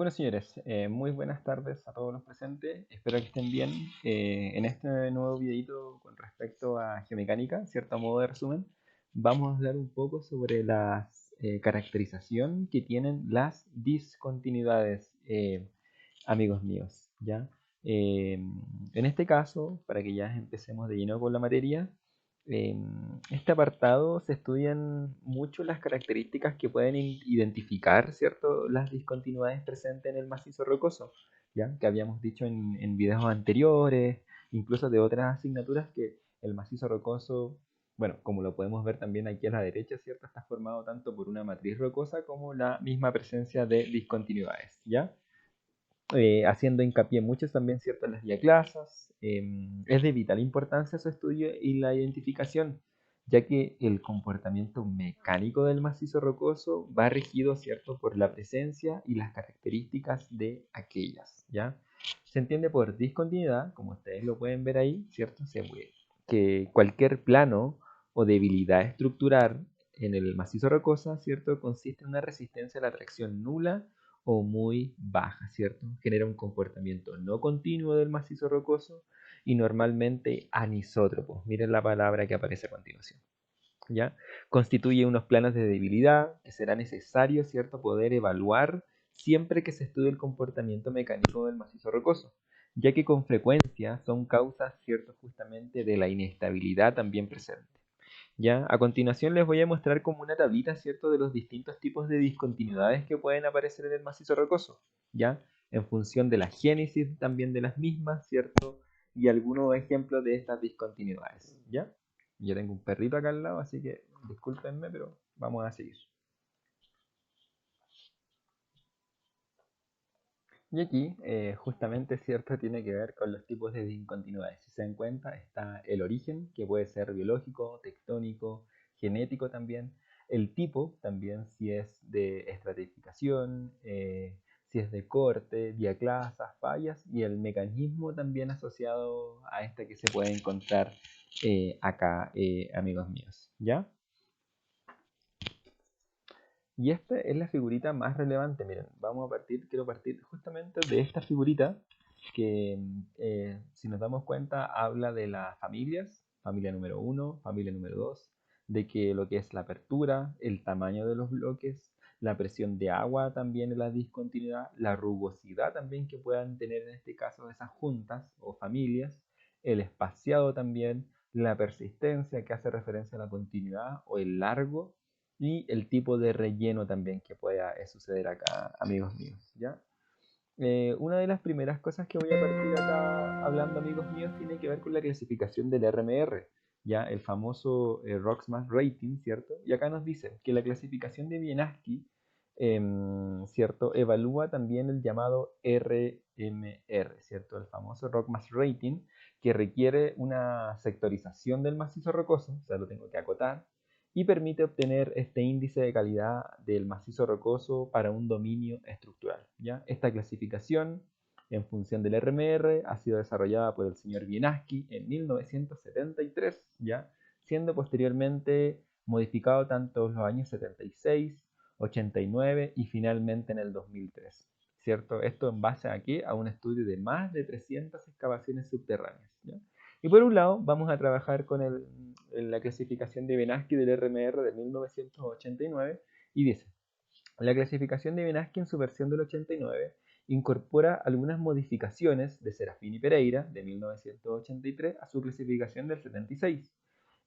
Bueno, señores, muy buenas tardes a todos los presentes. Espero que estén bien. En este nuevo videito con respecto a geomecánica, cierto modo de resumen, vamos a hablar un poco sobre la caracterización que tienen las discontinuidades, amigos míos, ¿ya? Eh, en este caso, para que ya empecemos de lleno con la materia, este apartado se estudian mucho las características que pueden identificar, ¿cierto?, las discontinuidades presentes en el macizo rocoso, ¿ya? Que habíamos dicho en videos anteriores, incluso de otras asignaturas, que el macizo rocoso, bueno, como lo podemos ver también aquí a la derecha, ¿cierto?, está formado tanto por una matriz rocosa como la misma presencia de discontinuidades, ¿ya? Haciendo hincapié mucho también, ¿cierto?, en las diaclasas. Es de vital importancia su estudio y la identificación, ya que el comportamiento mecánico del macizo rocoso va regido, ¿cierto?, por la presencia y las características de aquellas, ¿ya? Se entiende por discontinuidad, como ustedes lo pueden ver ahí, ¿cierto?, que cualquier plano o debilidad estructural en el macizo rocoso, ¿cierto?, consiste en una resistencia a la tracción nula o muy baja, ¿cierto? Genera un comportamiento no continuo del macizo rocoso y normalmente anisótropo. Miren la palabra que aparece a continuación, ¿ya? Constituye unos planos de debilidad que será necesario, ¿cierto?, poder evaluar siempre que se estudie el comportamiento mecánico del macizo rocoso, ya que con frecuencia son causas, ¿cierto?, justamente de la inestabilidad también presente. ¿Ya? A continuación les voy a mostrar como una tablita, ¿cierto?, de los distintos tipos de discontinuidades que pueden aparecer en el macizo rocoso, ¿ya? En función de la génesis también de las mismas, ¿cierto? Y algunos ejemplos de estas discontinuidades, ¿ya? Yo tengo un perrito acá al lado, así que discúlpenme, pero vamos a seguir. Y aquí, justamente, ¿cierto?, tiene que ver con los tipos de discontinuidades. Si se dan cuenta, está el origen, que puede ser biológico, tectónico, genético también. El tipo, también, si es de estratificación, si es de corte, diaclasas, fallas, y el mecanismo también asociado a esta que se puede encontrar acá, amigos míos. ¿Ya? Y esta es la figurita más relevante. Miren, quiero partir justamente de esta figurita que, si nos damos cuenta, habla de las familias, familia número uno, familia número 2, de que lo que es la apertura, el tamaño de los bloques, la presión de agua también en la discontinuidad, la rugosidad también que puedan tener en este caso esas juntas o familias, el espaciado también, la persistencia que hace referencia a la continuidad o el largo y el tipo de relleno también que pueda suceder acá, amigos míos, ¿ya? Una de las primeras cosas que voy a partir acá hablando, amigos míos, tiene que ver con la clasificación del RMR, ¿ya? El famoso Roxmas Rating, ¿cierto? Y acá nos dice que la clasificación de Wienaski, ¿cierto?, evalúa también el llamado RMR, ¿cierto? El famoso Roxmas Rating, que requiere una sectorización del macizo rocoso, o sea, lo tengo que acotar, y permite obtener este índice de calidad del macizo rocoso para un dominio estructural, ¿ya? Esta clasificación, en función del RMR, ha sido desarrollada por el señor Wienaski en 1973, ¿ya? Siendo posteriormente modificado tanto en los años 76, 89 y finalmente en el 2003, ¿cierto? Esto en base a qué? A un estudio de más de 300 excavaciones subterráneas, ¿ya? Y por un lado, vamos a trabajar con la clasificación de Benaski del RMR de 1989 y dice, la clasificación de Benaski en su versión del 89 incorpora algunas modificaciones de Serafín y Pereira de 1983 a su clasificación del 76.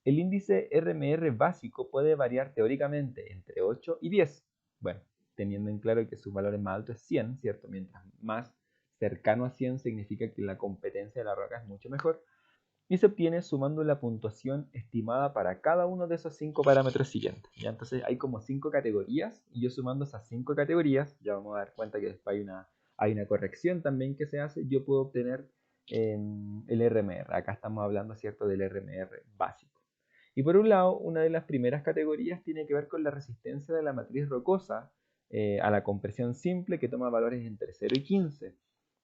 El índice RMR básico puede variar teóricamente entre 8 y 10. Bueno, teniendo en claro que su valor más alto es 100, ¿cierto? Mientras más cercano a 100 significa que la competencia de la roca es mucho mejor y se obtiene sumando la puntuación estimada para cada uno de esos 5 parámetros siguientes, ¿ya? Entonces hay como 5 categorías y yo sumando esas 5 categorías, ya vamos a dar cuenta que después hay una corrección también que se hace, yo puedo obtener el RMR. Acá estamos hablando, ¿cierto?, del RMR básico. Y por un lado, una de las primeras categorías tiene que ver con la resistencia de la matriz rocosa a la compresión simple, que toma valores entre 0 y 15.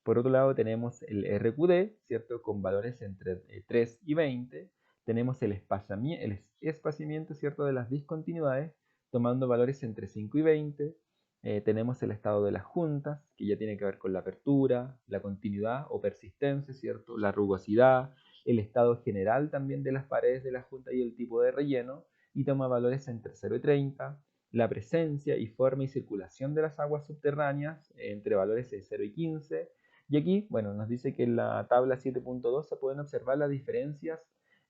Por otro lado tenemos el RQD, ¿cierto?, con valores entre 3 y 20. Tenemos el espaciamiento, ¿cierto?, de las discontinuidades, tomando valores entre 5 y 20. Tenemos el estado de las juntas, que ya tiene que ver con la apertura, la continuidad o persistencia, ¿cierto? La rugosidad, el estado general también de las paredes de la junta y el tipo de relleno, y toma valores entre 0 y 30, la presencia y forma y circulación de las aguas subterráneas entre valores de 0 y 15, y aquí, bueno, nos dice que en la tabla 7.2 se pueden observar las diferencias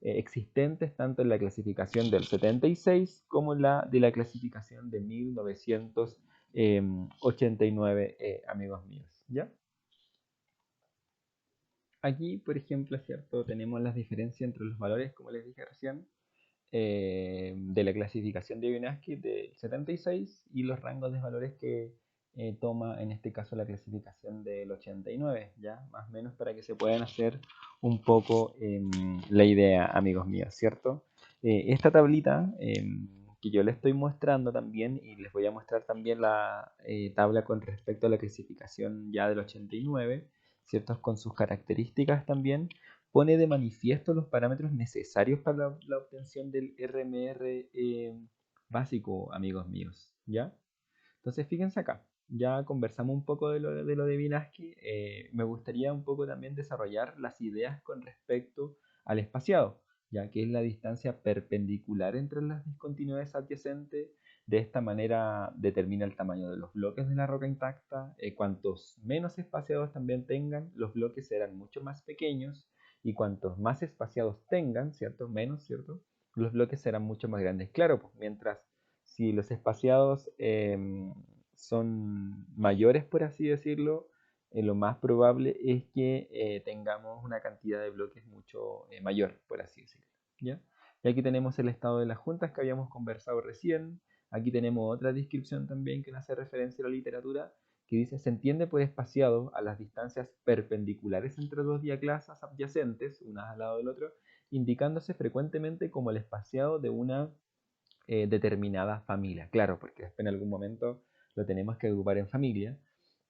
existentes tanto en la clasificación del 76 como en la de la clasificación de 1989, amigos míos, ¿ya? Aquí, por ejemplo, ¿cierto? Tenemos las diferencias entre los valores, como les dije recién, de la clasificación de Wienerski del 76 y los rangos de valores que toma en este caso la clasificación del 89, ¿ya? Más o menos para que se puedan hacer un poco la idea, amigos míos, ¿cierto? Esta tablita que yo les estoy mostrando también, y les voy a mostrar también la tabla con respecto a la clasificación ya del 89, ¿cierto? Con sus características también, pone de manifiesto los parámetros necesarios para la obtención del RMR básico, amigos míos, ¿ya? Entonces, fíjense acá, ya conversamos un poco de lo de Vinaski, me gustaría un poco también desarrollar las ideas con respecto al espaciado, ya que es la distancia perpendicular entre las discontinuidades adyacentes. De esta manera determina el tamaño de los bloques de la roca intacta. Cuantos menos espaciados también tengan, los bloques serán mucho más pequeños, y cuantos más espaciados tengan, ¿cierto? Menos, ¿cierto? Los bloques serán mucho más grandes. Claro, pues mientras si los espaciados son mayores, por así decirlo, lo más probable es que tengamos una cantidad de bloques mucho mayor, por así decirlo, ¿ya? Y aquí tenemos el estado de las juntas que habíamos conversado recién. Aquí tenemos otra descripción también que nos hace referencia a la literatura, que dice: se entiende por espaciado a las distancias perpendiculares entre dos diaclasas adyacentes, unas al lado del otro, indicándose frecuentemente como el espaciado de una determinada familia. Claro, porque después en algún momento lo tenemos que agrupar en familia,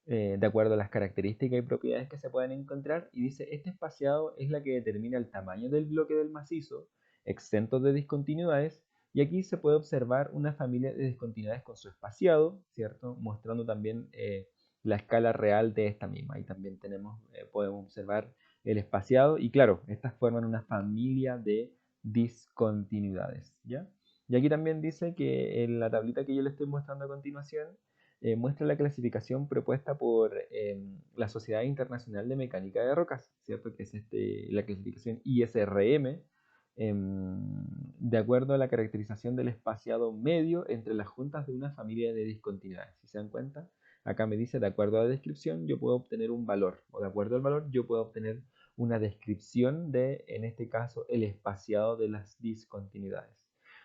de acuerdo a las características y propiedades que se pueden encontrar. Y dice: este espaciado es la que determina el tamaño del bloque del macizo, exento de discontinuidades. Y aquí se puede observar una familia de discontinuidades con su espaciado, ¿cierto? Mostrando también la escala real de esta misma. Y también podemos observar el espaciado. Y claro, estas forman una familia de discontinuidades, ¿ya? Y aquí también dice que en la tablita que yo le estoy mostrando a continuación, muestra la clasificación propuesta por la Sociedad Internacional de Mecánica de Rocas, ¿cierto? Que es la clasificación ISRM, de acuerdo a la caracterización del espaciado medio entre las juntas de una familia de discontinuidades. Si se dan cuenta, acá me dice: de acuerdo a la descripción yo puedo obtener un valor, o de acuerdo al valor yo puedo obtener una descripción de, en este caso, el espaciado de las discontinuidades.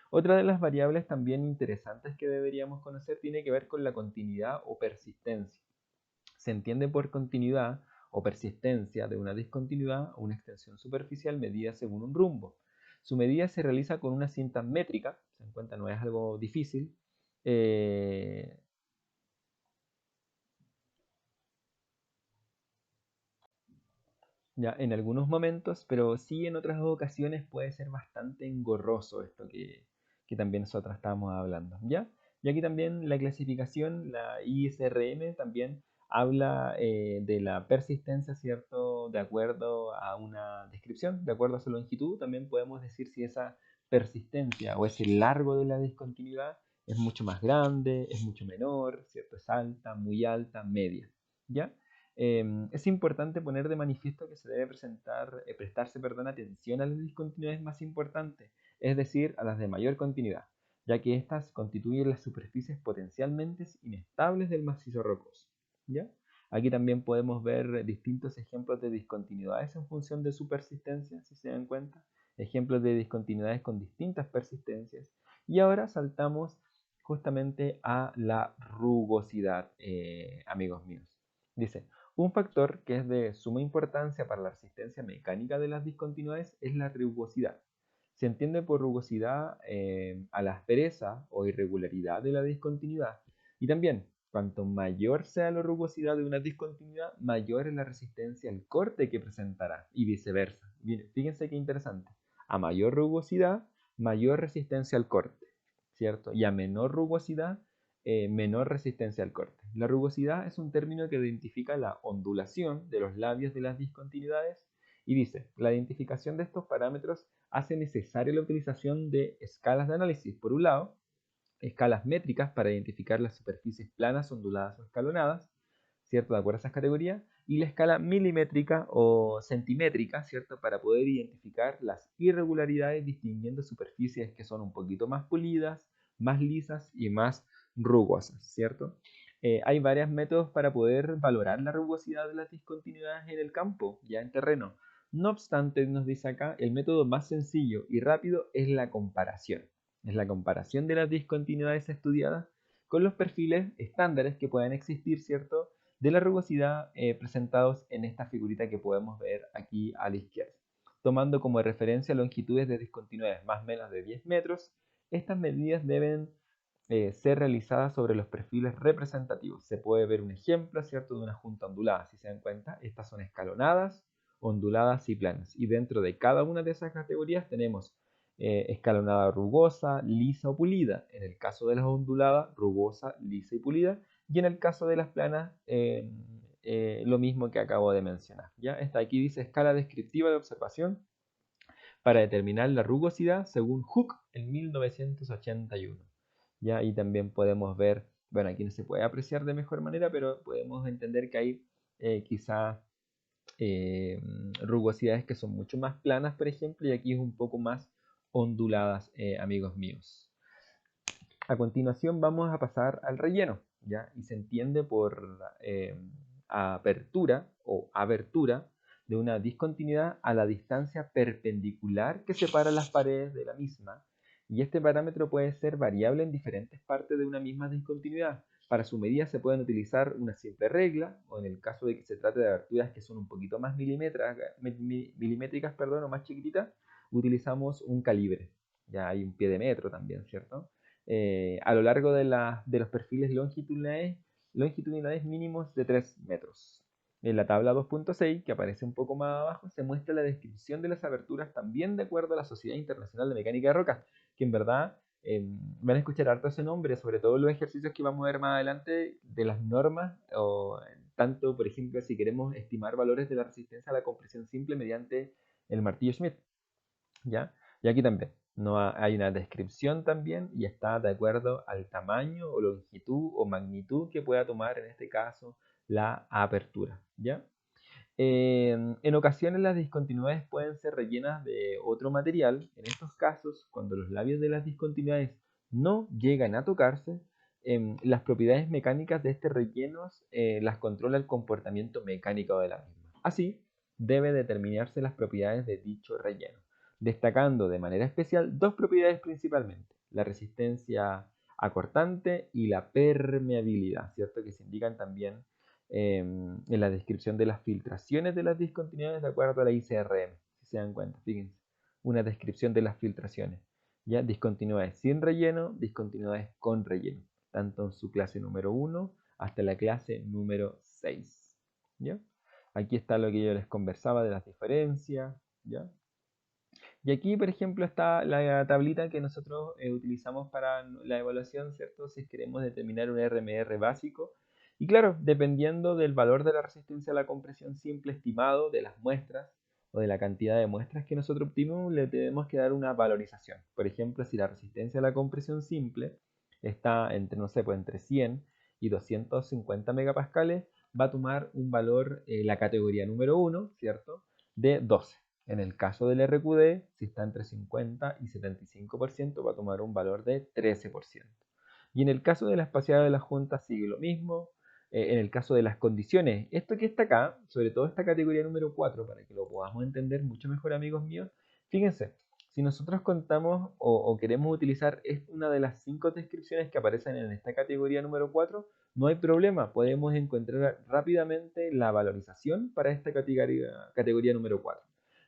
Otra de las variables también interesantes que deberíamos conocer tiene que ver con la continuidad o persistencia. Se entiende por continuidad o persistencia de una discontinuidad o una extensión superficial medida según un rumbo. Su medida se realiza con una cinta métrica, se dan cuenta, no es algo difícil. Ya en algunos momentos, pero sí en otras ocasiones puede ser bastante engorroso esto que también nosotros estábamos hablando, ¿ya? Y aquí también la clasificación, la ISRM, también habla de la persistencia, ¿cierto? De acuerdo a una descripción, de acuerdo a su longitud, también podemos decir si esa persistencia o ese largo de la discontinuidad es mucho más grande, es mucho menor, ¿cierto? Es alta, muy alta, media, ¿ya? Es importante poner de manifiesto que se debe prestarse, perdón, atención a las discontinuidades más importantes, es decir, a las de mayor continuidad, ya que éstas constituyen las superficies potencialmente inestables del macizo rocoso, ¿ya? Aquí también podemos ver distintos ejemplos de discontinuidades en función de su persistencia, si se dan cuenta, ejemplos de discontinuidades con distintas persistencias. Y ahora saltamos justamente a la rugosidad, amigos míos. Dice: un factor que es de suma importancia para la resistencia mecánica de las discontinuidades es la rugosidad. Se entiende por rugosidad a la aspereza o irregularidad de la discontinuidad. Y también, cuanto mayor sea la rugosidad de una discontinuidad, mayor es la resistencia al corte que presentará, y viceversa. Fíjense qué interesante. A mayor rugosidad, mayor resistencia al corte, ¿cierto? Y a menor rugosidad, menor resistencia al corte. La rugosidad es un término que identifica la ondulación de los labios de las discontinuidades y dice, la identificación de estos parámetros hace necesaria la utilización de escalas de análisis, por un lado, escalas métricas para identificar las superficies planas, onduladas o escalonadas, ¿cierto? De acuerdo a esas categorías, y la escala milimétrica o centimétrica, ¿cierto? Para poder identificar las irregularidades distinguiendo superficies que son un poquito más pulidas, más lisas y más rugosas, ¿cierto? Hay varios métodos para poder valorar la rugosidad de las discontinuidades en el campo, ya en terreno. No obstante, nos dice acá, el método más sencillo y rápido es la comparación. Es la comparación de las discontinuidades estudiadas con los perfiles estándares que puedan existir, ¿cierto? De la rugosidad presentados en esta figurita que podemos ver aquí a la izquierda. Tomando como referencia longitudes de discontinuidades más o menos de 10 metros, estas medidas deben ser realizadas sobre los perfiles representativos. Se puede ver un ejemplo, ¿cierto?, de una junta ondulada. Si se dan cuenta, estas son escalonadas, onduladas y planas. Y dentro de cada una de esas categorías tenemos escalonada rugosa, lisa o pulida. En el caso de las onduladas, rugosa, lisa y pulida. Y en el caso de las planas, lo mismo que acabo de mencionar. ¿Ya? Esta aquí dice escala descriptiva de observación para determinar la rugosidad según Hooke en 1981. ¿Ya? Y también podemos ver, bueno, aquí no se puede apreciar de mejor manera, pero podemos entender que hay quizá rugosidades que son mucho más planas, por ejemplo, y aquí es un poco más onduladas, amigos míos. A continuación vamos a pasar al relleno, ¿ya? Y se entiende por apertura o abertura de una discontinuidad a la distancia perpendicular que separa las paredes de la misma. Y este parámetro puede ser variable en diferentes partes de una misma discontinuidad. Para su medida se pueden utilizar una simple regla, o en el caso de que se trate de aberturas que son un poquito más milimétricas, perdón, o más chiquititas, utilizamos un calibre. Ya hay un pie de metro también, ¿cierto? A lo largo de los perfiles longitudinales mínimos de 3 metros. En la tabla 2.6, que aparece un poco más abajo, se muestra la descripción de las aberturas también de acuerdo a la Sociedad Internacional de Mecánica de Rocas, que en verdad van a escuchar harto ese nombre, sobre todo los ejercicios que vamos a ver más adelante de las normas, o tanto, por ejemplo, si queremos estimar valores de la resistencia a la compresión simple mediante el martillo Schmidt, ¿ya? Y aquí también hay una descripción también y está de acuerdo al tamaño o longitud o magnitud que pueda tomar en este caso la apertura, ¿ya? En ocasiones las discontinuidades pueden ser rellenas de otro material. En estos casos, cuando los labios de las discontinuidades no llegan a tocarse, las propiedades mecánicas de este relleno las controla el comportamiento mecánico de la misma. Así, debe determinarse las propiedades de dicho relleno, destacando de manera especial dos propiedades principalmente, la resistencia acortante y la permeabilidad, ¿cierto? Que se indican también en la descripción de las filtraciones de las discontinuidades de acuerdo a la ICRM, si se dan cuenta, fíjense, una descripción de las filtraciones, ¿ya? Discontinuidades sin relleno, discontinuidades con relleno, tanto en su clase número 1 hasta la clase número 6, ¿ya? Aquí está lo que yo les conversaba de las diferencias, ¿ya? Y aquí, por ejemplo, está la tablita que nosotros utilizamos para la evaluación, ¿cierto? Si queremos determinar un RMR básico. Y claro, dependiendo del valor de la resistencia a la compresión simple estimado de las muestras o de la cantidad de muestras que nosotros obtuvimos, le tenemos que dar una valorización. Por ejemplo, si la resistencia a la compresión simple está entre, no sé, pues entre 100 y 250 megapascales, va a tomar un valor, la categoría número 1, ¿cierto? De 12. En el caso del RQD, si está entre 50 y 75%, va a tomar un valor de 13%. Y en el caso de la espaciada de la junta sigue lo mismo. En el caso de las condiciones, esto que está acá, sobre todo esta categoría número 4, para que lo podamos entender mucho mejor, amigos míos, fíjense, si nosotros contamos o queremos utilizar una de las 5 descripciones que aparecen en esta categoría número 4, no hay problema, podemos encontrar rápidamente la valorización para esta categoría número 4.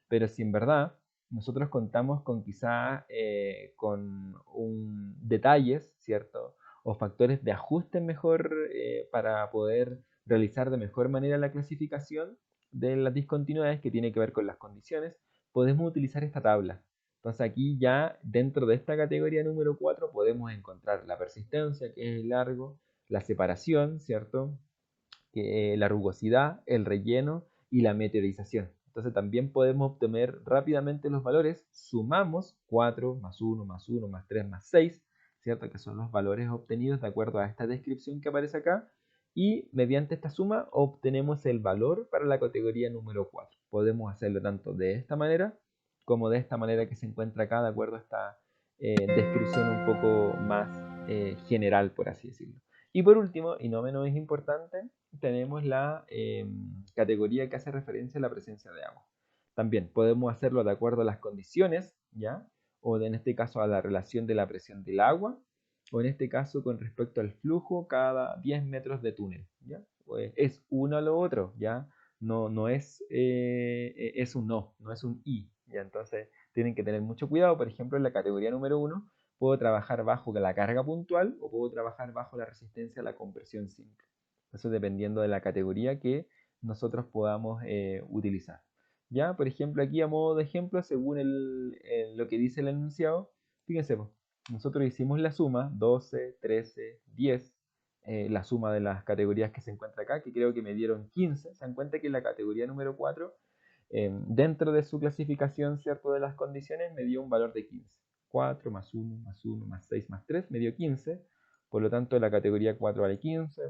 Pero si en verdad nosotros contamos con quizá con detalles, ¿cierto? O factores de ajuste mejor para poder realizar de mejor manera la clasificación de las discontinuidades que tiene que ver con las condiciones, podemos utilizar esta tabla. Entonces aquí ya dentro de esta categoría número 4 podemos encontrar la persistencia, que es el largo, la separación, ¿cierto? La rugosidad, el relleno y la meteorización. Entonces también podemos obtener rápidamente los valores, sumamos 4 más 1 más 1 más 3 más 6, ¿cierto? Que son los valores obtenidos de acuerdo a esta descripción que aparece acá, y mediante esta suma obtenemos el valor para la categoría número 4. Podemos hacerlo tanto de esta manera como de esta manera que se encuentra acá, de acuerdo a esta descripción un poco más general, por así decirlo. Y por último, y no menos importante, tenemos la categoría que hace referencia a la presencia de agua. También podemos hacerlo de acuerdo a las condiciones, ¿ya? O en este caso a la relación de la presión del agua, o en este caso con respecto al flujo cada 10 metros de túnel, ¿ya? Pues es uno o lo otro, ¿ya? No es, es un no es un y, ¿ya? Entonces tienen que tener mucho cuidado. Por ejemplo, en la categoría número 1 puedo trabajar bajo la carga puntual o puedo trabajar bajo la resistencia a la compresión simple. Eso dependiendo de la categoría que nosotros podamos utilizar. Ya, por ejemplo, aquí a modo de ejemplo, según lo que dice el enunciado, fíjense, nosotros hicimos la suma 12, 13, 10, la suma de las categorías que se encuentra acá, que creo que me dieron 15. Se dan cuenta que la categoría número 4, dentro de su clasificación, ¿cierto?, de las condiciones, me dio un valor de 15. 4 más 1 más 1 más 6 más 3 me dio 15. Por lo tanto, la categoría 4 vale 15.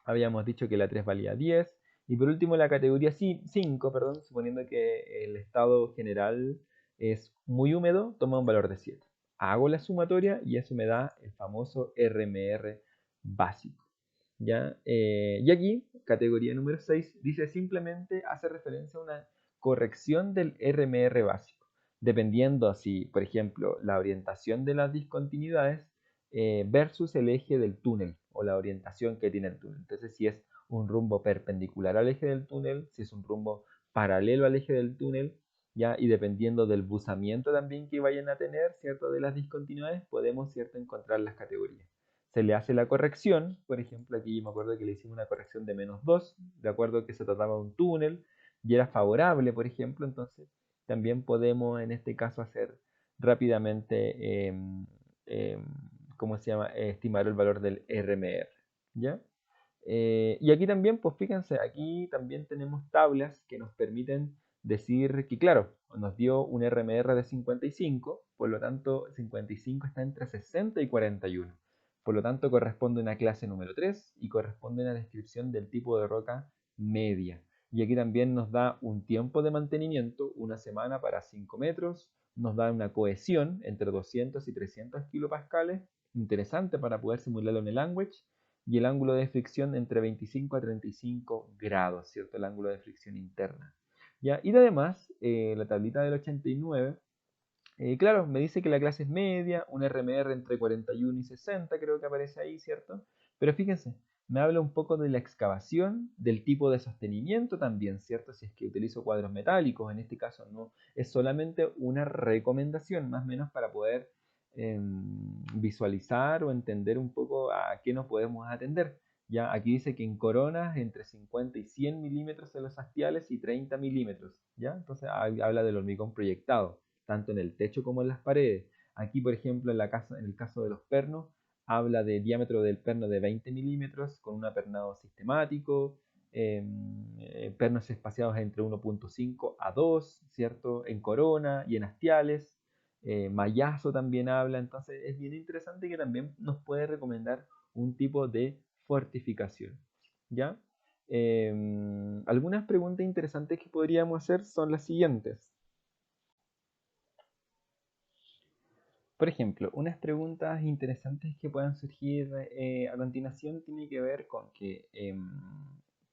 Habíamos dicho que la 3 valía 10. Y por último, la categoría 5, perdón, suponiendo que el estado general es muy húmedo, toma un valor de 7. Hago la sumatoria y eso me da el famoso RMR básico. ¿Ya? Y aquí, categoría número 6, dice simplemente hace referencia a una corrección del RMR básico, dependiendo si, por ejemplo, la orientación de las discontinuidades versus el eje del túnel o la orientación que tiene el túnel. Entonces, si es un rumbo perpendicular al eje del túnel, si es un rumbo paralelo al eje del túnel, ¿ya? Y dependiendo del buzamiento también que vayan a tener, ¿cierto?, de las discontinuidades, podemos, ¿cierto?, encontrar las categorías. Se le hace la corrección, por ejemplo, aquí yo me acuerdo que le hicimos una corrección de -2, de acuerdo a que se trataba de un túnel y era favorable, por ejemplo, entonces también podemos en este caso hacer rápidamente eh, ¿cómo se llama? Estimar el valor del RMR, ¿ya? Y aquí también, pues fíjense, aquí también tenemos tablas que nos permiten decir que, claro, nos dio un RMR de 55, por lo tanto 55 está entre 60 y 41. Por lo tanto corresponde a una clase número 3 y corresponde a una descripción del tipo de roca media. Y aquí también nos da un tiempo de mantenimiento, una semana para 5 metros, nos da una cohesión entre 200 y 300 kilopascales, interesante para poder simularlo en el language, y el ángulo de fricción entre 25 a 35 grados, ¿cierto? El ángulo de fricción interna. ¿Ya? Y además, la tablita del 89, claro, me dice que la clase es media, un RMR entre 41 y 60, creo que aparece ahí, ¿cierto? Pero fíjense, me habla un poco de la excavación, del tipo de sostenimiento también, ¿cierto? Si es que utilizo cuadros metálicos, en este caso no, es solamente una recomendación, más o menos para poder visualizar o entender un poco a qué nos podemos atender. Ya, aquí dice que en coronas entre 50 y 100 milímetros en los hastiales y 30 milímetros, ¿ya? Entonces habla del hormigón proyectado tanto en el techo como en las paredes. Aquí, por ejemplo, en el caso de los pernos, habla de diámetro del perno de 20 milímetros con un apernado sistemático, pernos espaciados entre 1.5 a 2, ¿cierto? En corona y en hastiales. Mayazo también habla, entonces es bien interesante que también nos puede recomendar un tipo de fortificación, ¿ya? Algunas preguntas interesantes que podríamos hacer son las siguientes. Por ejemplo, unas preguntas interesantes que puedan surgir a continuación tiene que ver con que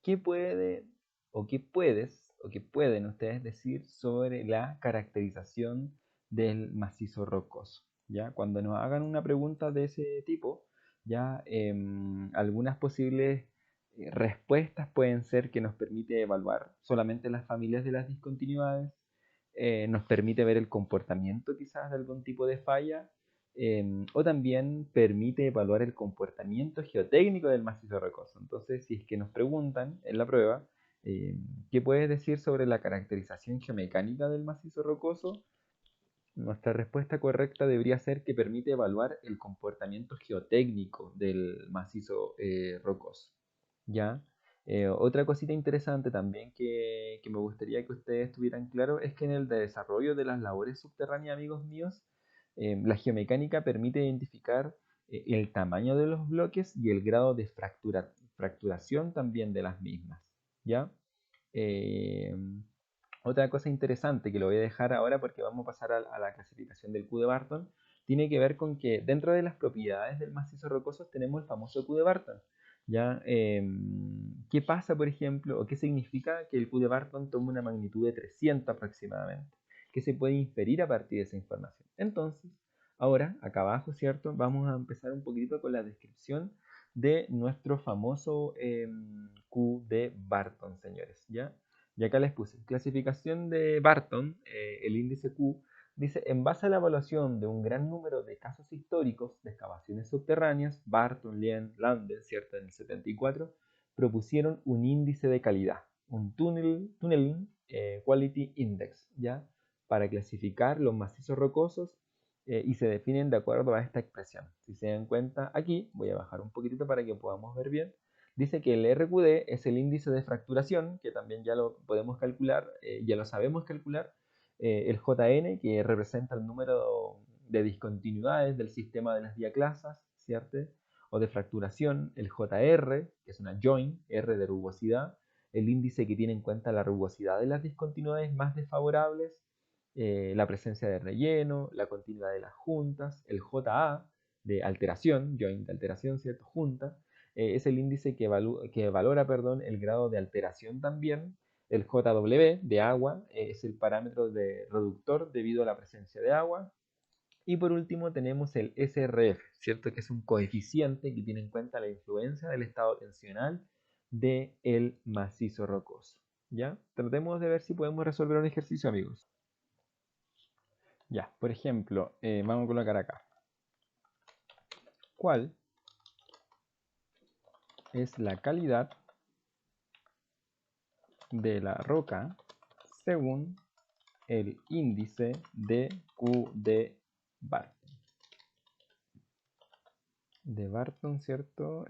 ¿qué puede o qué puedes o qué pueden ustedes decir sobre la caracterización del macizo rocoso? ¿Ya? Cuando nos hagan una pregunta de ese tipo, ya algunas posibles respuestas pueden ser que nos permite evaluar solamente las familias de las discontinuidades, nos permite ver el comportamiento quizás de algún tipo de falla, o también permite evaluar el comportamiento geotécnico del macizo rocoso. Entonces, si es que nos preguntan en la prueba, ¿qué puedes decir sobre la caracterización geomecánica del macizo rocoso? nuestra respuesta correcta debería ser que permite evaluar el comportamiento geotécnico del macizo rocoso. ¿Ya? Otra cosita interesante también que me gustaría que ustedes tuvieran claro es que en el desarrollo de las labores subterráneas, amigos míos, la geomecánica permite identificar el tamaño de los bloques y el grado de fracturación también de las mismas. ¿Ya? Eh, Otra cosa interesante que lo voy a dejar ahora porque vamos a pasar a la clasificación del Q de Barton, tiene que ver con que dentro de las propiedades del macizo rocoso tenemos el famoso Q de Barton. ¿Ya? ¿Qué pasa, por ejemplo, o qué significa que el Q de Barton tome una magnitud de 300 aproximadamente? ¿Qué se puede inferir a partir de esa información? Entonces, ahora, acá abajo, ¿cierto? Vamos a empezar un poquito con la descripción de nuestro famoso Q de Barton, señores, ¿ya? Y acá les puse, clasificación de Barton, el índice Q, dice, en base a la evaluación de un gran número de casos históricos de excavaciones subterráneas, Barton, Lien, Lande, ¿cierto? En el 74, propusieron un índice de calidad, un Tunneling Quality Index, ¿ya? Para clasificar los macizos rocosos y se definen de acuerdo a esta expresión. Si se dan cuenta, aquí voy a bajar un poquitito para que podamos ver bien. Dice que el RQD es el índice de fracturación, que también ya lo podemos calcular, ya lo sabemos calcular. El JN, que representa el número de discontinuidades del sistema de las diaclasas, ¿cierto? O de fracturación. El JR, que es una joint, R de rugosidad, el índice que tiene en cuenta la rugosidad de las discontinuidades más desfavorables, la presencia de relleno, la continuidad de las juntas. El JA, de alteración, joint de alteración, ¿cierto? Junta, es el índice que valora, perdón, el grado de alteración también. El JW de agua es el parámetro de reductor debido a la presencia de agua. Y por último tenemos el SRF, ¿cierto? Que es un coeficiente que tiene en cuenta la influencia del estado tensional del macizo rocoso. ¿Ya? Tratemos de ver si podemos resolver un ejercicio, amigos. Ya, por ejemplo, vamos a colocar acá. ¿Cuál es la calidad de la roca según el índice de Q de Barton? De Barton, ¿cierto?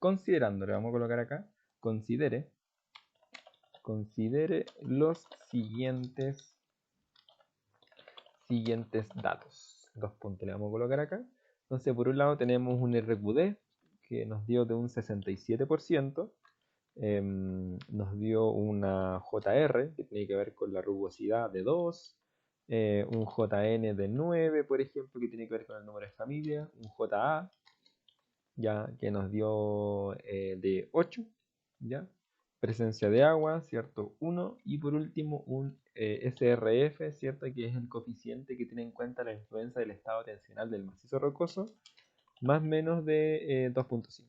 Considerando, le vamos a colocar acá, considere los siguientes datos. Dos puntos le vamos a colocar acá. Entonces, por un lado tenemos un RQD que nos dio de un 67%. Nos dio una JR que tiene que ver con la rugosidad de 2, un JN de 9, por ejemplo, que tiene que ver con el número de familia, un JA, ya que nos dio de 8, ya, presencia de agua, ¿cierto? 1, y por último un SRF, ¿cierto? Que es el coeficiente que tiene en cuenta la influencia del estado tensional del macizo rocoso, más menos de 2.5.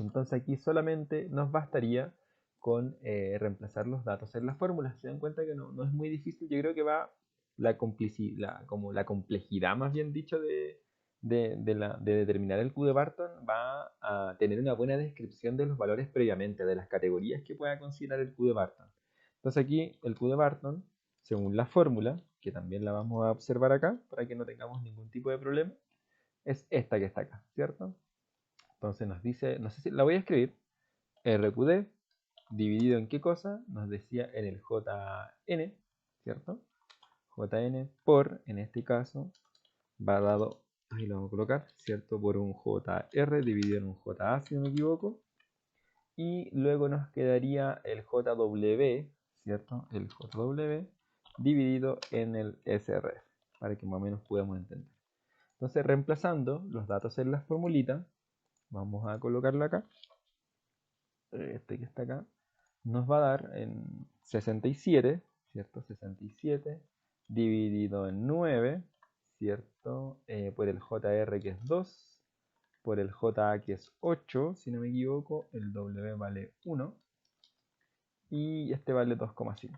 Entonces aquí solamente nos bastaría con reemplazar los datos en las fórmulas. Se dan cuenta que no es muy difícil. Yo creo que va como la complejidad, más bien dicho, de determinar el Q de Barton va a tener una buena descripción de los valores previamente, de las categorías que pueda considerar el Q de Barton. Entonces aquí el Q de Barton, según la fórmula, que también la vamos a observar acá para que no tengamos ningún tipo de problema, es esta que está acá, ¿cierto? Entonces nos dice, no sé si la voy a escribir, RQD dividido en qué cosa, nos decía en el JN, ¿cierto? JN por, en este caso, va dado, ahí lo vamos a colocar, ¿cierto? Por un JR dividido en un JA, si no me equivoco. Y luego nos quedaría el JW, ¿cierto? El JW dividido en el SRF, para que más o menos podamos entender. Entonces, reemplazando los datos en la formulita, vamos a colocarlo acá. Este que está acá, nos va a dar en 67, ¿cierto? 67 dividido en 9, ¿cierto? Por el JR que es 2, por el JA que es 8, si no me equivoco, el W vale 1 y este vale 2,5.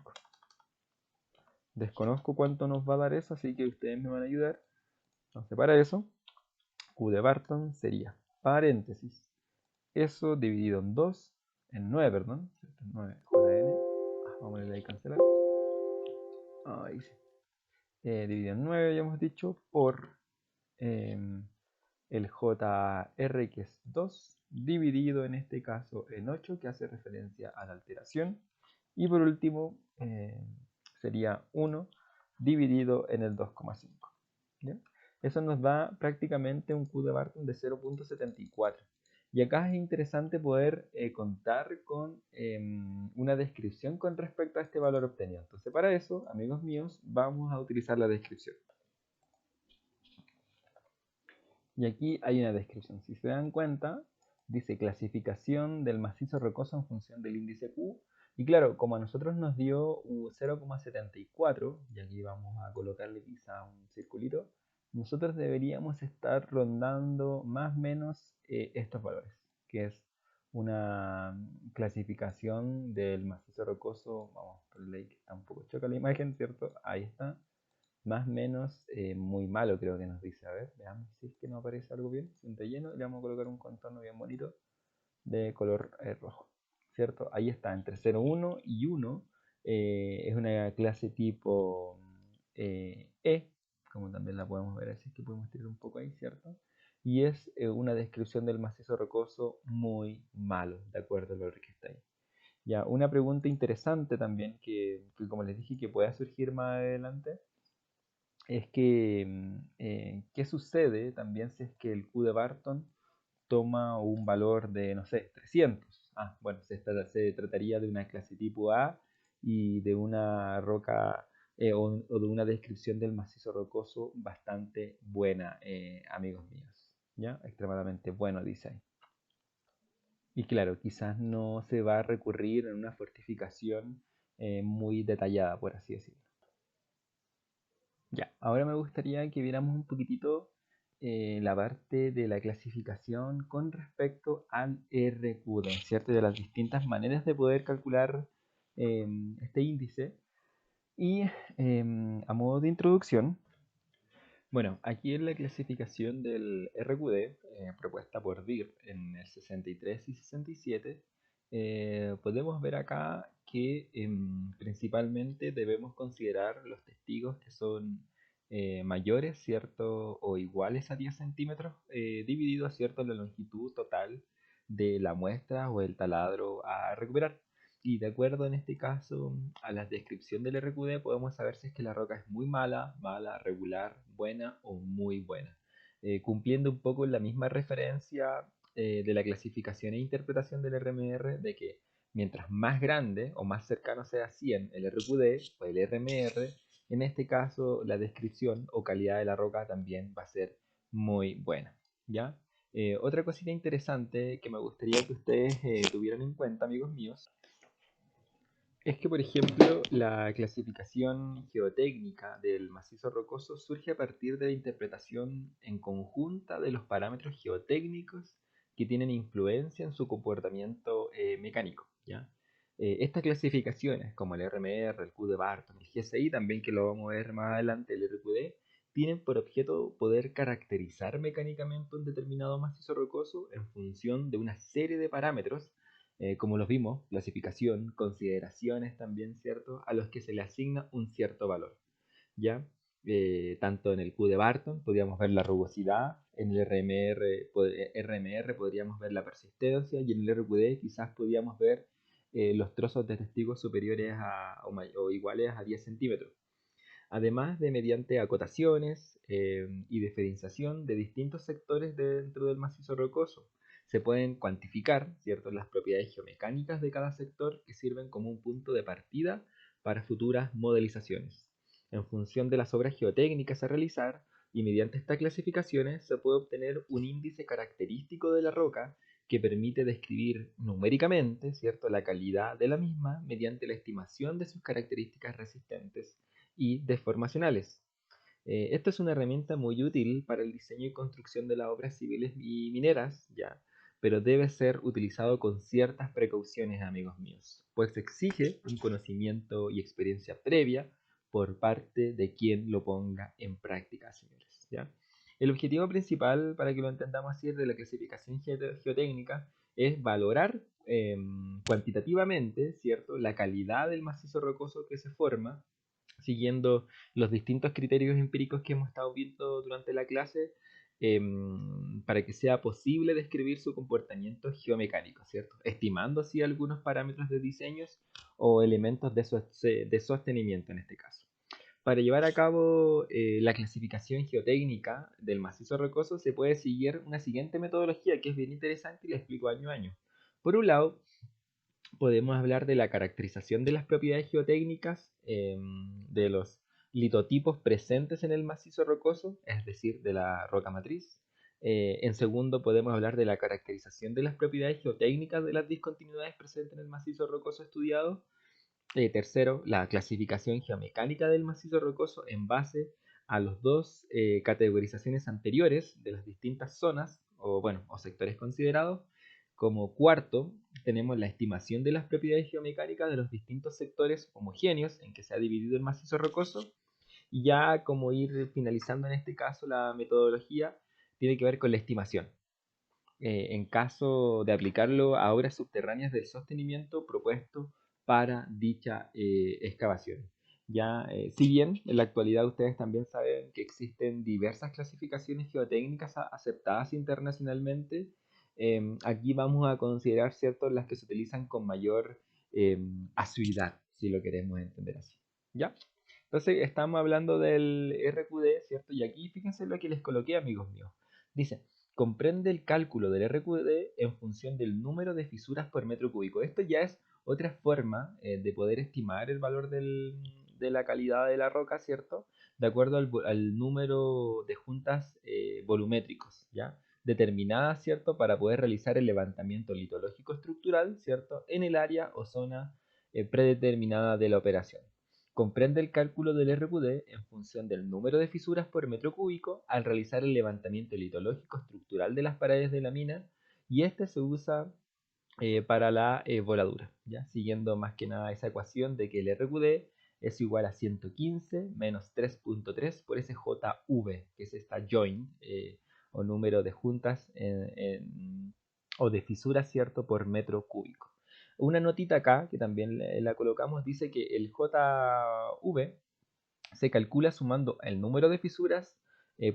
Desconozco cuánto nos va a dar eso, así que ustedes me van a ayudar. Entonces para eso, Q de Barton sería paréntesis, eso dividido en 2, en 9, perdón, 9 JN, vamos a darle ahí cancelar, Ahí sí. Dividido en 9, ya hemos dicho, por em, el JR, que es 2, dividido en este caso en 8, que hace referencia a la alteración. Y por último, sería 1 dividido en el 2,5. Eso nos da prácticamente un Q de Barton de 0,74. Y acá es interesante poder contar con una descripción con respecto a este valor obtenido. Entonces, para eso, amigos míos, vamos a utilizar la descripción. Y aquí hay una descripción. Si se dan cuenta, dice clasificación del macizo rocoso en función del índice Q. Y claro, como a nosotros nos dio 0,74, y aquí vamos a colocarle quizá un circulito, nosotros deberíamos estar rondando más o menos estos valores, que es una clasificación del macizo rocoso. Vamos, por ley que está un poco choca la imagen, ¿cierto? Ahí está, más o menos muy malo, creo que nos dice. A ver, veamos si es que nos aparece algo bien. Un relleno y le vamos a colocar un contorno bien bonito de color rojo, ¿cierto? Ahí está, entre 0,1 y 1. Es una clase tipo E, como también la podemos ver, así que podemos tirar un poco ahí, ¿cierto? Y es una descripción del macizo rocoso muy malo, de acuerdo al valor que está ahí. Ya, una pregunta interesante también que como les dije que pueda surgir más adelante es que, ¿qué sucede también si es que el Q de Barton toma un valor de, no sé, 300? Ah, bueno, se trataría de una clase tipo A y de una roca o de una descripción del macizo rocoso bastante buena, amigos míos. ¿Ya? Extremadamente bueno, dice ahí. Y claro, quizás no se va a recurrir en una fortificación muy detallada, por así decirlo. Ya, ahora me gustaría que viéramos un poquitito la parte de la clasificación con respecto al RQD, ¿cierto? De las distintas maneras de poder calcular este índice. Y a modo de introducción, bueno, aquí en la clasificación del RQD, propuesta por DIR en el 63 y 67, podemos ver acá que principalmente debemos considerar los testigos que son mayores, ¿cierto? O iguales a 10 centímetros, divididos, ¿cierto? La longitud total de la muestra o el taladro a recuperar. Y de acuerdo en este caso a la descripción del RQD podemos saber si es que la roca es muy mala, mala, regular, buena o muy buena. Cumpliendo un poco la misma referencia de la clasificación e interpretación del RMR de que mientras más grande o más cercano sea a 100 el RQD o el RMR, en este caso la descripción o calidad de la roca también va a ser muy buena. ¿Ya? Otra cosita interesante que me gustaría que ustedes tuvieran en cuenta, amigos míos, es que, por ejemplo, la clasificación geotécnica del macizo rocoso surge a partir de la interpretación en conjunta de los parámetros geotécnicos que tienen influencia en su comportamiento mecánico, ¿ya? Estas clasificaciones, como el RMR, el Q de Barton, el GSI, también que lo vamos a ver más adelante, el RQD, tienen por objeto poder caracterizar mecánicamente un determinado macizo rocoso en función de una serie de parámetros como los vimos, clasificación, consideraciones también, ¿cierto? A los que se le asigna un cierto valor, ¿ya? Tanto en el Q de Barton podríamos ver la rugosidad, en el RMR podríamos ver la persistencia y en el RQD quizás podríamos ver los trozos de testigos superiores o iguales a 10 centímetros. Además de mediante acotaciones y diferenciación de distintos sectores dentro del macizo rocoso. Se pueden cuantificar, ¿cierto?, las propiedades geomecánicas de cada sector que sirven como un punto de partida para futuras modelizaciones. En función de las obras geotécnicas a realizar y mediante estas clasificaciones se puede obtener un índice característico de la roca que permite describir numéricamente, ¿cierto?, la calidad de la misma mediante la estimación de sus características resistentes y deformacionales. Esta es una herramienta muy útil para el diseño y construcción de las obras civiles y mineras, ya, pero debe ser utilizado con ciertas precauciones, amigos míos, pues exige un conocimiento y experiencia previa por parte de quien lo ponga en práctica, señores, ¿ya? El objetivo principal, para que lo entendamos así, de la clasificación geotécnica es valorar cuantitativamente, ¿cierto?, la calidad del macizo rocoso que se forma siguiendo los distintos criterios empíricos que hemos estado viendo durante la clase, para que sea posible describir su comportamiento geomecánico, ¿cierto? Estimando así algunos parámetros de diseños o elementos de sostenimiento en este caso. Para llevar a cabo la clasificación geotécnica del macizo rocoso se puede seguir una siguiente metodología que es bien interesante y la explico año a año. Por un lado, podemos hablar de la caracterización de las propiedades geotécnicas de los litotipos presentes en el macizo rocoso, es decir, de la roca matriz. En segundo, podemos hablar de la caracterización de las propiedades geotécnicas de las discontinuidades presentes en el macizo rocoso estudiado. Tercero, la clasificación geomecánica del macizo rocoso en base a las dos categorizaciones anteriores de las distintas zonas o sectores considerados. Como cuarto, tenemos la estimación de las propiedades geomecánicas de los distintos sectores homogéneos en que se ha dividido el macizo rocoso. Y ya como ir finalizando en este caso la metodología, tiene que ver con la estimación. En caso de aplicarlo a obras subterráneas del sostenimiento propuesto para dicha excavación. Ya, si bien en la actualidad ustedes también saben que existen diversas clasificaciones geotécnicas aceptadas internacionalmente, aquí vamos a considerar ciertas las que se utilizan con mayor asiduidad, si lo queremos entender así. ¿Ya? Entonces estamos hablando del RQD, ¿cierto? Y aquí fíjense lo que les coloqué, amigos míos. Dice, comprende el cálculo del RQD en función del número de fisuras por metro cúbico. Esto ya es otra forma de poder estimar el valor de la calidad de la roca, ¿cierto? De acuerdo al número de juntas volumétricos, ¿ya? Determinadas, ¿cierto? Para poder realizar el levantamiento litológico estructural, ¿cierto? En el área o zona predeterminada de la operación. Comprende el cálculo del RQD en función del número de fisuras por metro cúbico al realizar el levantamiento litológico estructural de las paredes de la mina, y este se usa para la voladura, ¿ya? Siguiendo más que nada esa ecuación de que el RQD es igual a 115 menos 3.3 por ese JV, que es esta joint o número de juntas o de fisuras, ¿cierto?, por metro cúbico. Una notita acá, que también la colocamos, dice que el JV se calcula sumando el número de fisuras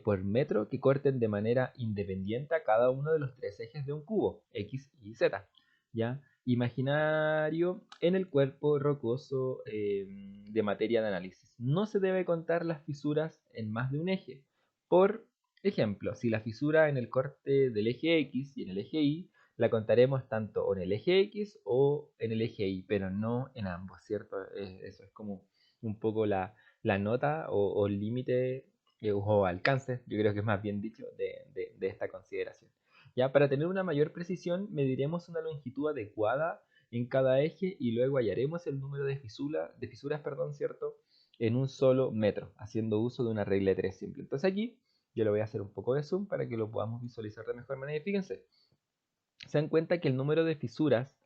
por metro que corten de manera independiente a cada uno de los tres ejes de un cubo, X y Z. ¿Ya? Imaginario en el cuerpo rocoso de materia de análisis. No se debe contar las fisuras en más de un eje. Por ejemplo, si la fisura en el corte del eje X y en el eje Y, la contaremos tanto en el eje X o en el eje Y, pero no en ambos, ¿cierto? Eso es como un poco la nota o límite o alcance, yo creo que es más bien dicho, de esta consideración. Ya, para tener una mayor precisión, mediremos una longitud adecuada en cada eje y luego hallaremos el número de fisuras, perdón, ¿cierto? En un solo metro, haciendo uso de una regla de 3 simple. Entonces aquí yo le voy a hacer un poco de zoom para que lo podamos visualizar de mejor manera. Y fíjense, se dan cuenta que el número de fisuras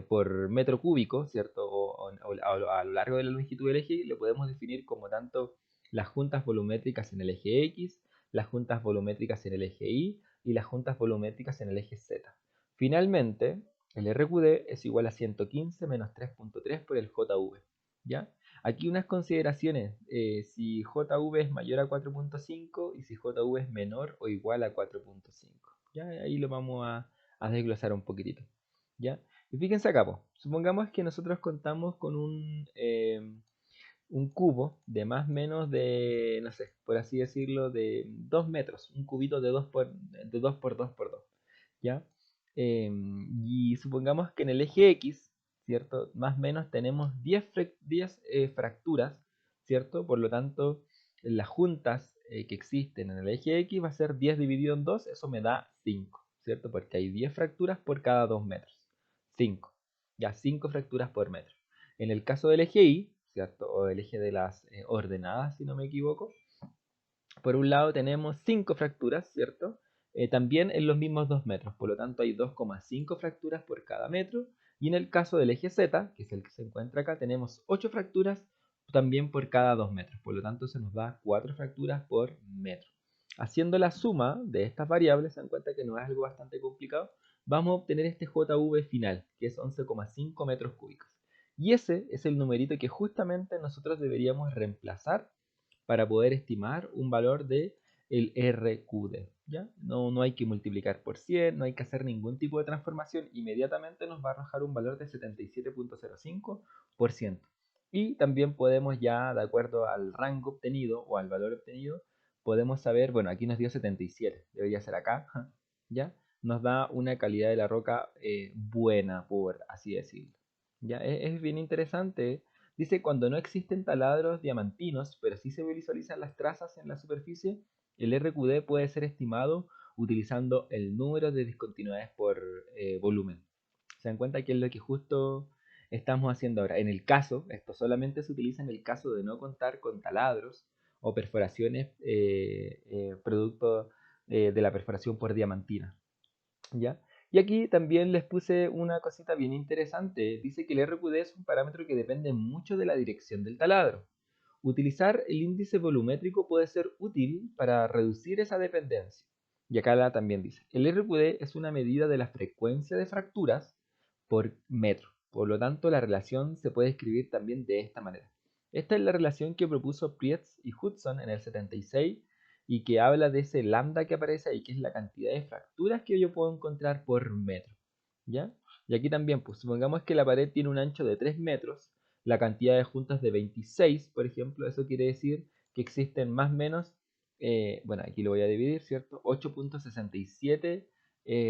por metro cúbico, ¿cierto? A lo largo de la longitud del eje, lo podemos definir como tanto las juntas volumétricas en el eje X, las juntas volumétricas en el eje Y y las juntas volumétricas en el eje Z. Finalmente, el RQD es igual a 115 menos 3.3 por el JV. ¿Ya? Aquí unas consideraciones, si JV es mayor a 4.5 y si JV es menor o igual a 4.5. ¿Ya? Ahí lo vamos a desglosar un poquitito. ¿Ya? Y fíjense acá, po. Supongamos que nosotros contamos con un cubo de más o menos de, no sé, por así decirlo, de 2 metros, un cubito de 2 por 2 por 2, ¿ya? Y supongamos que en el eje X, ¿cierto? Más o menos tenemos 10 fracturas, ¿cierto? Por lo tanto, las juntas que existen en el eje X va a ser 10 dividido en 2, eso me da 5, ¿cierto? Porque hay 10 fracturas por cada 2 metros. 5, ya 5 fracturas por metro. En el caso del eje Y, ¿cierto? O el eje de las ordenadas, si no me equivoco, por un lado tenemos 5 fracturas, ¿cierto? También en los mismos 2 metros, por lo tanto hay 2,5 fracturas por cada metro. Y en el caso del eje Z, que es el que se encuentra acá, tenemos 8 fracturas también por cada 2 metros, por lo tanto se nos da 4 fracturas por metro. Haciendo la suma de estas variables, se dan cuenta que no es algo bastante complicado, vamos a obtener este JV final, que es 11,5 metros cúbicos. Y ese es el numerito que justamente nosotros deberíamos reemplazar para poder estimar un valor de el RQD, ¿ya? No hay que multiplicar por 100, no hay que hacer ningún tipo de transformación, inmediatamente nos va a arrojar un valor de 77.05%. Y también podemos ya, de acuerdo al rango obtenido o al valor obtenido, podemos saber, bueno, aquí nos dio 77, debería ser acá, ¿ya? Nos da una calidad de la roca buena, por así decirlo. ¿Ya? Es bien interesante. Dice, cuando no existen taladros diamantinos, pero sí se visualizan las trazas en la superficie, el RQD puede ser estimado utilizando el número de discontinuidades por volumen. ¿Se dan cuenta que es lo que justo estamos haciendo ahora? En el caso, esto solamente se utiliza en el caso de no contar con taladros o perforaciones producto de la perforación por diamantina. ¿Ya? Y aquí también les puse una cosita bien interesante. Dice que el RQD es un parámetro que depende mucho de la dirección del taladro. Utilizar el índice volumétrico puede ser útil para reducir esa dependencia. Y acá también dice, el RQD es una medida de la frecuencia de fracturas por metro. Por lo tanto, la relación se puede escribir también de esta manera. Esta es la relación que propuso Prietz y Hudson en el 76 y que habla de ese lambda que aparece ahí, que es la cantidad de fracturas que yo puedo encontrar por metro. ¿Ya? Y aquí también, pues supongamos que la pared tiene un ancho de 3 metros, la cantidad de juntas de 26, por ejemplo, eso quiere decir que existen más o menos, bueno, aquí lo voy a dividir, ¿cierto? 8.67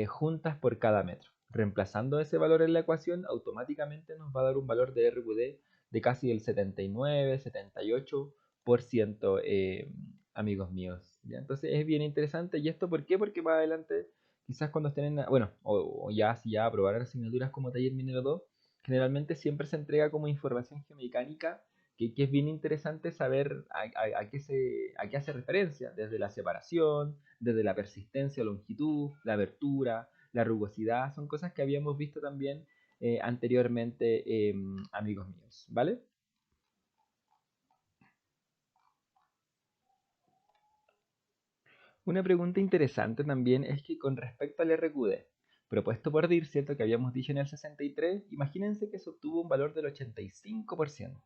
juntas por cada metro. Reemplazando ese valor en la ecuación, automáticamente nos va a dar un valor de RQD de casi el 79, 78%, amigos míos. ¿Ya? Entonces es bien interesante. ¿Y esto por qué? Porque más adelante, quizás cuando estén en, bueno, o ya si ya aprobar asignaturas como taller minero 2, generalmente siempre se entrega como información geomecánica que es bien interesante saber a qué hace referencia, desde la separación, desde la persistencia o longitud, la abertura, la rugosidad, son cosas que habíamos visto también anteriormente, amigos míos, ¿vale? Una pregunta interesante también es que con respecto al RQD, propuesto por DIR, ¿cierto? Que habíamos dicho en el 63, imagínense que se obtuvo un valor del 85%.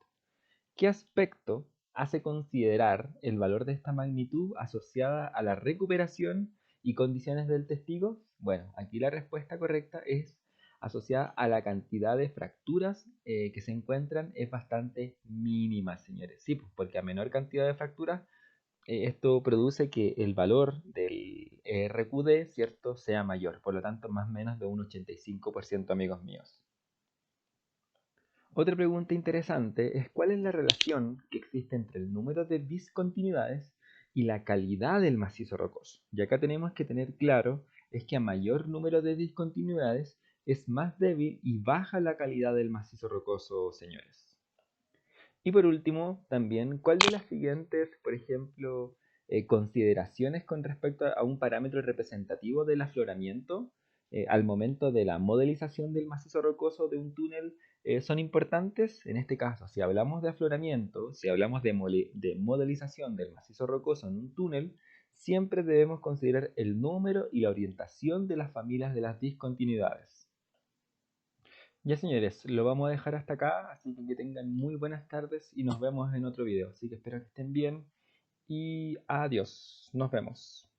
¿Qué aspecto hace considerar el valor de esta magnitud asociada a la recuperación y condiciones del testigo? Bueno, aquí la respuesta correcta es asociada a la cantidad de fracturas que se encuentran es bastante mínima, señores. Sí, pues porque a menor cantidad de fracturas, esto produce que el valor del RQD, ¿cierto?, sea mayor. Por lo tanto, más o menos de un 85%, amigos míos. Otra pregunta interesante es cuál es la relación que existe entre el número de discontinuidades y la calidad del macizo rocoso. Y acá tenemos que tener claro es que a mayor número de discontinuidades es más débil y baja la calidad del macizo rocoso, señores. Y por último, también, ¿cuál de las siguientes, por ejemplo, consideraciones con respecto a un parámetro representativo del afloramiento al momento de la modelización del macizo rocoso de un túnel son importantes? En este caso, si hablamos de afloramiento, si hablamos de modelización del macizo rocoso en un túnel, siempre debemos considerar el número y la orientación de las familias de las discontinuidades. Ya señores, lo vamos a dejar hasta acá, así que tengan muy buenas tardes y nos vemos en otro video. Así que espero que estén bien y adiós, nos vemos.